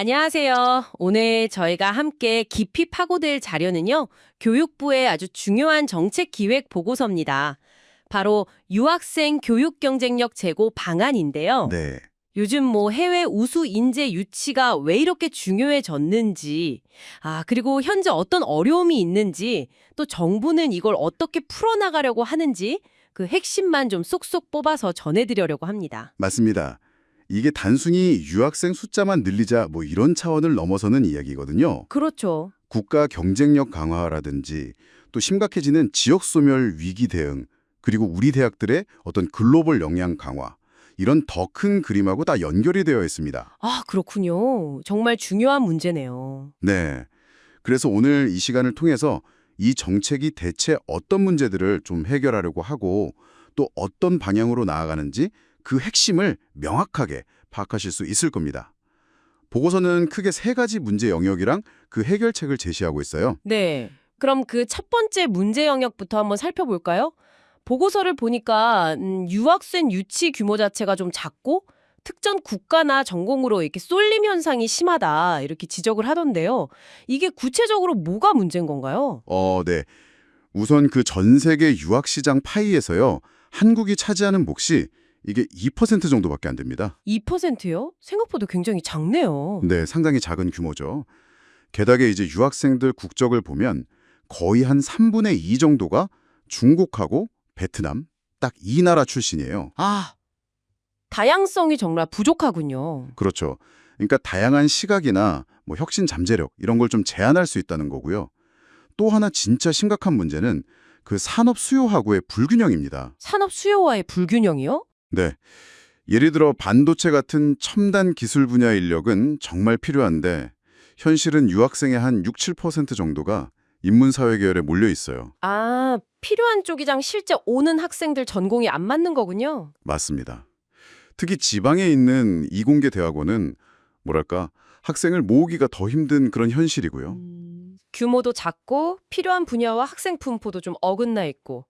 안녕하세요. 오늘 저희가 함께 깊이 파고들 자료는요, 교육부의 아주 중요한 정책 기획 보고서입니다. 바로 유학생 교육 경쟁력 제고 방안인데요. 네, 요즘 해외 우수 인재 유치가 왜 이렇게 중요해졌는지, 그리고 현재 어떤 어려움이 있는지, 또 정부는 이걸 어떻게 풀어나가려고 하는지, 그 핵심만 좀 쏙쏙 뽑아서 전해드리려고 합니다. 맞습니다. 이게 단순히 유학생 숫자만 늘리자 이런 차원을 넘어서는 이야기거든요. 그렇죠. 국가 경쟁력 강화라든지 또 심각해지는 지역 소멸 위기 대응, 그리고 우리 대학들의 어떤 글로벌 역량 강화, 이런 더 큰 그림하고 다 연결이 되어 있습니다. 그렇군요. 정말 중요한 문제네요. 네, 그래서 오늘 이 시간을 통해서 이 정책이 대체 어떤 문제들을 좀 해결하려고 하고 또 어떤 방향으로 나아가는지 그 핵심을 명확하게 파악하실 수 있을 겁니다. 보고서는 크게 세 가지 문제 영역이랑 그 해결책을 제시하고 있어요. 네. 그럼 그 첫 번째 문제 영역부터 한번 살펴볼까요? 보고서를 보니까 유학생 유치 규모 자체가 좀 작고 특정 국가나 전공으로 이렇게 쏠림 현상이 심하다 이렇게 지적을 하던데요. 이게 구체적으로 뭐가 문제인 건가요? 네. 우선 그 전 세계 유학 시장 파이에서요. 한국이 차지하는 몫이 이게 2% 정도밖에 안 됩니다. 2%요? 생각보다 굉장히 작네요. 네, 상당히 작은 규모죠. 게다가 이제 유학생들 국적을 보면 거의 한 3분의 2 정도가 중국하고 베트남 딱 이 나라 출신이에요. 다양성이 정말 부족하군요. 그렇죠. 그러니까 다양한 시각이나 혁신 잠재력 이런 걸 좀 제한할 수 있다는 거고요. 또 하나 진짜 심각한 문제는 그 산업 수요하고의 불균형입니다. 산업 수요와의 불균형이요? 네. 예를 들어 반도체 같은 첨단 기술 분야 인력은 정말 필요한데 현실은 유학생의 한 6, 7% 정도가 인문사회 계열에 몰려 있어요. 필요한 쪽이랑 실제 오는 학생들 전공이 안 맞는 거군요. 맞습니다. 특히 지방에 있는 이공계 대학원은 학생을 모으기가 더 힘든 그런 현실이고요. 규모도 작고 필요한 분야와 학생 분포도 좀 어긋나 있고.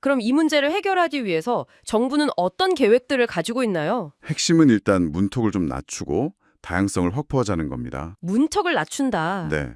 그럼 이 문제를 해결하기 위해서 정부는 어떤 계획들을 가지고 있나요? 핵심은 일단 문턱을 좀 낮추고 다양성을 확보하자는 겁니다. 문턱을 낮춘다. 네.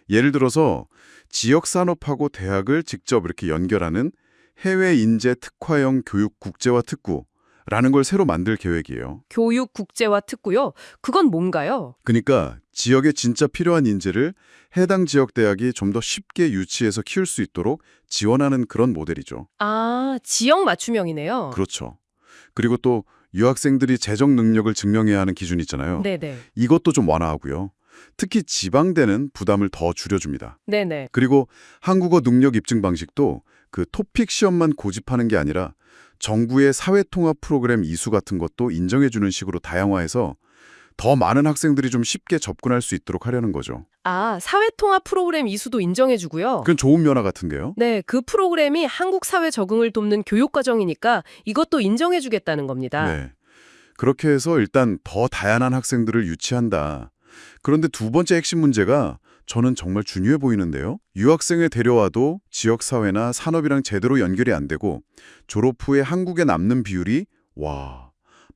예를 들어서 지역 산업하고 대학을 직접 이렇게 연결하는 해외 인재 특화형 교육 국제화 특구라는 걸 새로 만들 계획이에요. 교육 국제화 특구요? 그건 뭔가요? 그러니까 지역에 진짜 필요한 인재를 해당 지역 대학이 좀 더 쉽게 유치해서 키울 수 있도록 지원하는 그런 모델이죠. 지역 맞춤형이네요. 그렇죠. 그리고 또 유학생들이 재정 능력을 증명해야 하는 기준이 있잖아요. 네네. 이것도 좀 완화하고요. 특히 지방대는 부담을 더 줄여줍니다. 네네. 그리고 한국어 능력 입증 방식도 그 토픽 시험만 고집하는 게 아니라 정부의 사회통합 프로그램 이수 같은 것도 인정해주는 식으로 다양화해서 더 많은 학생들이 좀 쉽게 접근할 수 있도록 하려는 거죠. 사회통합 프로그램 이수도 인정해주고요. 그건 좋은 면화 같은데요. 네, 그 프로그램이 한국 사회 적응을 돕는 교육과정이니까 이것도 인정해주겠다는 겁니다. 네. 그렇게 해서 일단 더 다양한 학생들을 유치한다. 그런데 두 번째 핵심 문제가 저는 정말 중요해 보이는데요. 유학생을 데려와도 지역사회나 산업이랑 제대로 연결이 안 되고 졸업 후에 한국에 남는 비율이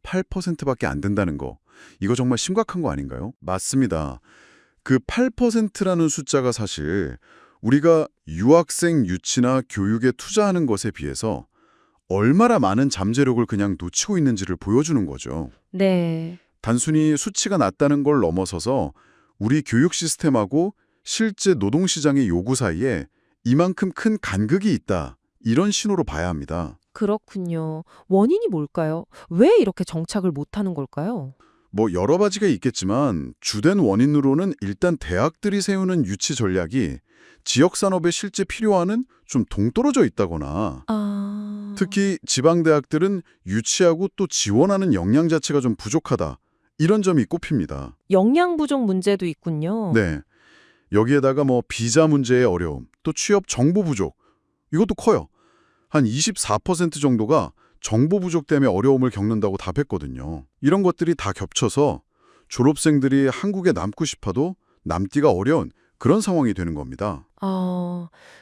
8%밖에 안 된다는 거. 이거 정말 심각한 거 아닌가요? 맞습니다. 그 8%라는 숫자가 사실 우리가 유학생 유치나 교육에 투자하는 것에 비해서 얼마나 많은 잠재력을 그냥 놓치고 있는지를 보여주는 거죠. 네. 단순히 수치가 낮다는 걸 넘어서서 우리 교육 시스템하고 실제 노동시장의 요구 사이에 이만큼 큰 간극이 있다. 이런 신호로 봐야 합니다. 그렇군요. 원인이 뭘까요? 왜 이렇게 정착을 못하는 걸까요? 여러 가지가 있겠지만 주된 원인으로는 일단 대학들이 세우는 유치 전략이 지역 산업에 실제 필요하는 좀 동떨어져 있다거나 특히 지방 대학들은 유치하고 또 지원하는 역량 자체가 좀 부족하다. 이런 점이 꼽힙니다. 역량 부족 문제도 있군요. 네. 여기에다가 비자 문제의 어려움, 또 취업 정보 부족, 이것도 커요. 한 24% 정도가 정보 부족 때문에 어려움을 겪는다고 답했거든요. 이런 것들이 다 겹쳐서 졸업생들이 한국에 남고 싶어도 남기가 어려운 그런 상황이 되는 겁니다.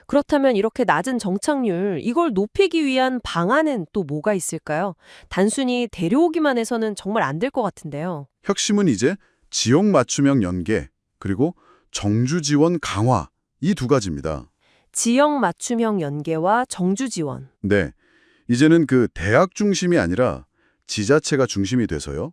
그렇다면 이렇게 낮은 정착률, 이걸 높이기 위한 방안은 또 뭐가 있을까요? 단순히 데려오기만 해서는 정말 안 될 것 같은데요. 핵심은 이제 지역 맞춤형 연계, 그리고 정주 지원 강화, 이 두 가지입니다. 지역 맞춤형 연계와 정주 지원. 네, 이제는 그 대학 중심이 아니라 지자체가 중심이 돼서요.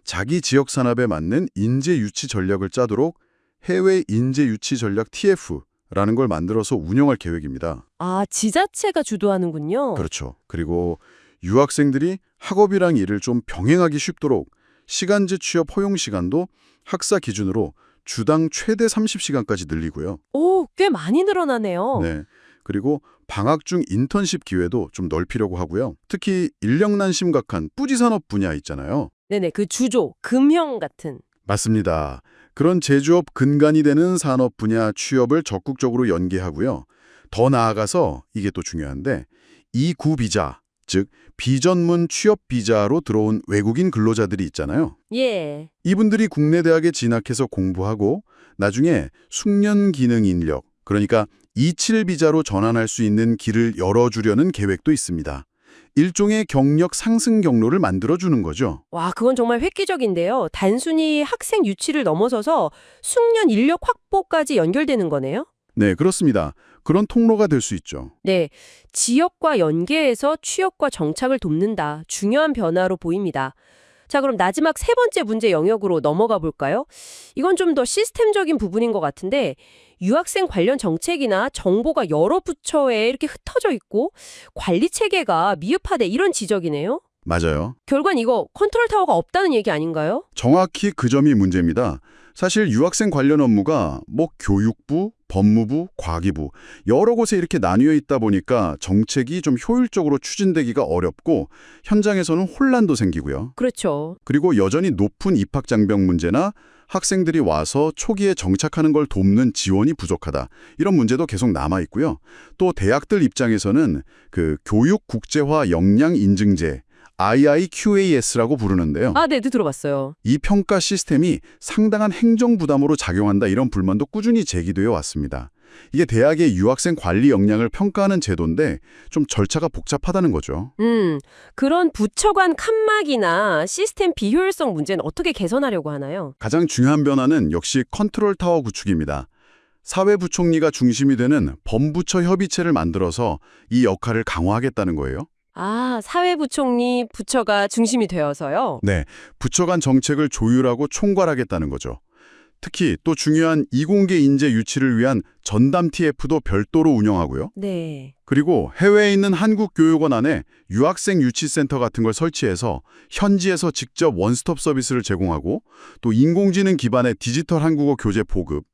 자기 지역 산업에 맞는 인재 유치 전략을 짜도록 해외 인재 유치 전략 TF라는 걸 만들어서 운영할 계획입니다. 아, 지자체가 주도하는군요. 그렇죠. 그리고 유학생들이 학업이랑 일을 좀 병행하기 쉽도록 시간제 취업 허용 시간도 학사 기준으로 주당 최대 30시간까지 늘리고요. 오, 꽤 많이 늘어나네요. 네. 그리고 방학 중 인턴십 기회도 좀 넓히려고 하고요. 특히 인력난 심각한 뿌지산업 분야 있잖아요. 네네, 그 주조, 금형 같은. 맞습니다. 그런 제조업 근간이 되는 산업 분야 취업을 적극적으로 연계하고요. 더 나아가서 이게 또 중요한데 이구 비자, 즉 비전문 취업 비자로 들어온 외국인 근로자들이 있잖아요. 예. 이분들이 국내 대학에 진학해서 공부하고 나중에 숙련 기능 인력, 그러니까 27 비자로 전환할 수 있는 길을 열어주려는 계획도 있습니다. 일종의 경력 상승 경로를 만들어주는 거죠. 와, 그건 정말 획기적인데요. 단순히 학생 유치를 넘어서서 숙련 인력 확보까지 연결되는 거네요. 네, 그렇습니다. 그런 통로가 될 수 있죠. 네, 지역과 연계해서 취업과 정착을 돕는다. 중요한 변화로 보입니다. 자, 그럼 마지막 세 번째 문제 영역으로 넘어가 볼까요? 이건 좀 더 시스템적인 부분인 것 같은데 유학생 관련 정책이나 정보가 여러 부처에 이렇게 흩어져 있고 관리 체계가 미흡하대 이런 지적이네요. 맞아요. 결과는 이거 컨트롤 타워가 없다는 얘기 아닌가요? 정확히 그 점이 문제입니다. 사실 유학생 관련 업무가 교육부, 법무부, 과기부 여러 곳에 이렇게 나뉘어 있다 보니까 정책이 좀 효율적으로 추진되기가 어렵고 현장에서는 혼란도 생기고요. 그렇죠. 그리고 여전히 높은 입학 장벽 문제나 학생들이 와서 초기에 정착하는 걸 돕는 지원이 부족하다. 이런 문제도 계속 남아 있고요. 또 대학들 입장에서는 그 교육 국제화 역량 인증제 IIQAS라고 부르는데요. 아, 네, 들어봤어요. 이 평가 시스템이 상당한 행정 부담으로 작용한다 이런 불만도 꾸준히 제기되어 왔습니다. 이게 대학의 유학생 관리 역량을 평가하는 제도인데 좀 절차가 복잡하다는 거죠. 그런 부처 간 칸막이나 시스템 비효율성 문제는 어떻게 개선하려고 하나요? 가장 중요한 변화는 역시 컨트롤 타워 구축입니다. 사회부총리가 중심이 되는 범부처 협의체를 만들어서 이 역할을 강화하겠다는 거예요. 아, 사회부총리 부처가 중심이 되어서요? 네, 부처 간 정책을 조율하고 총괄하겠다는 거죠. 특히 또 중요한 이공계 인재 유치를 위한 전담 TF도 별도로 운영하고요. 네. 그리고 해외에 있는 한국교육원 안에 유학생 유치센터 같은 걸 설치해서 현지에서 직접 원스톱 서비스를 제공하고 또 인공지능 기반의 디지털 한국어 교재 보급,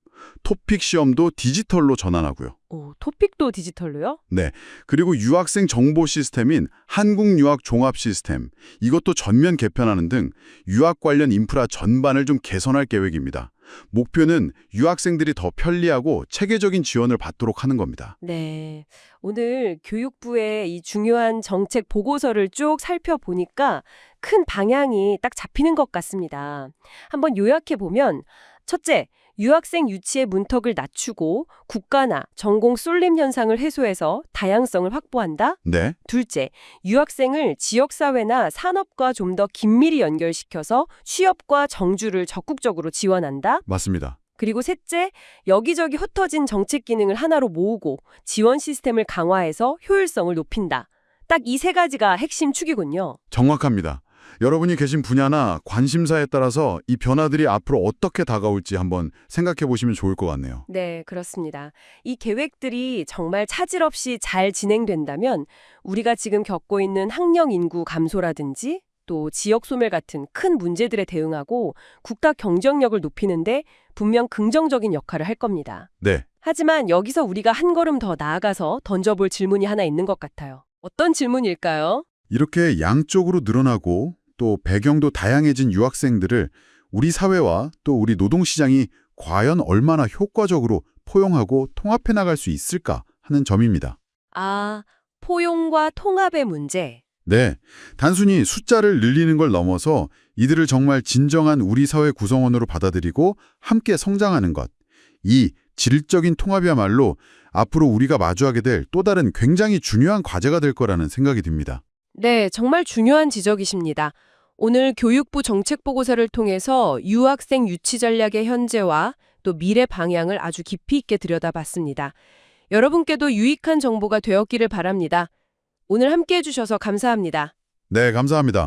토픽 시험도 디지털로 전환하고요. 오, 토픽도 디지털로요? 네, 그리고 유학생 정보 시스템인 한국유학 종합 시스템, 이것도 전면 개편하는 등 유학 관련 인프라 전반을 좀 개선할 계획입니다. 목표는 유학생들이 더 편리하고 체계적인 지원을 받도록 하는 겁니다. 네. 오늘 교육부의 이 중요한 정책 보고서를 쭉 살펴보니까 큰 방향이 딱 잡히는 것 같습니다. 한번 요약해 보면 첫째, 유학생 유치의 문턱을 낮추고 국가나 전공 쏠림 현상을 해소해서 다양성을 확보한다. 네, 둘째, 유학생을 지역사회나 산업과 좀 더 긴밀히 연결시켜서 취업과 정주를 적극적으로 지원한다. 맞습니다. 그리고 셋째, 여기저기 흩어진 정책 기능을 하나로 모으고 지원 시스템을 강화해서 효율성을 높인다. 딱 이 세 가지가 핵심 축이군요. 정확합니다. 여러분이 계신 분야나 관심사에 따라서 이 변화들이 앞으로 어떻게 다가올지 한번 생각해 보시면 좋을 것 같네요. 네, 그렇습니다. 이 계획들이 정말 차질 없이 잘 진행된다면 우리가 지금 겪고 있는 학령 인구 감소라든지 또 지역 소멸 같은 큰 문제들에 대응하고 국가 경쟁력을 높이는데 분명 긍정적인 역할을 할 겁니다. 네, 하지만 여기서 우리가 한 걸음 더 나아가서 던져볼 질문이 하나 있는 것 같아요. 어떤 질문일까요? 이렇게 양쪽으로 늘어나고 또 배경도 다양해진 유학생들을 우리 사회와 또 우리 노동시장이 과연 얼마나 효과적으로 포용하고 통합해 나갈 수 있을까 하는 점입니다. 아, 포용과 통합의 문제. 네, 단순히 숫자를 늘리는 걸 넘어서 이들을 정말 진정한 우리 사회 구성원으로 받아들이고 함께 성장하는 것. 이 질적인 통합이야말로 앞으로 우리가 마주하게 될 또 다른 굉장히 중요한 과제가 될 거라는 생각이 듭니다. 네, 정말 중요한 지적이십니다. 오늘 교육부 정책보고서를 통해서 유학생 유치 전략의 현재와 또 미래 방향을 아주 깊이 있게 들여다봤습니다. 여러분께도 유익한 정보가 되었기를 바랍니다. 오늘 함께해 주셔서 감사합니다. 네, 감사합니다.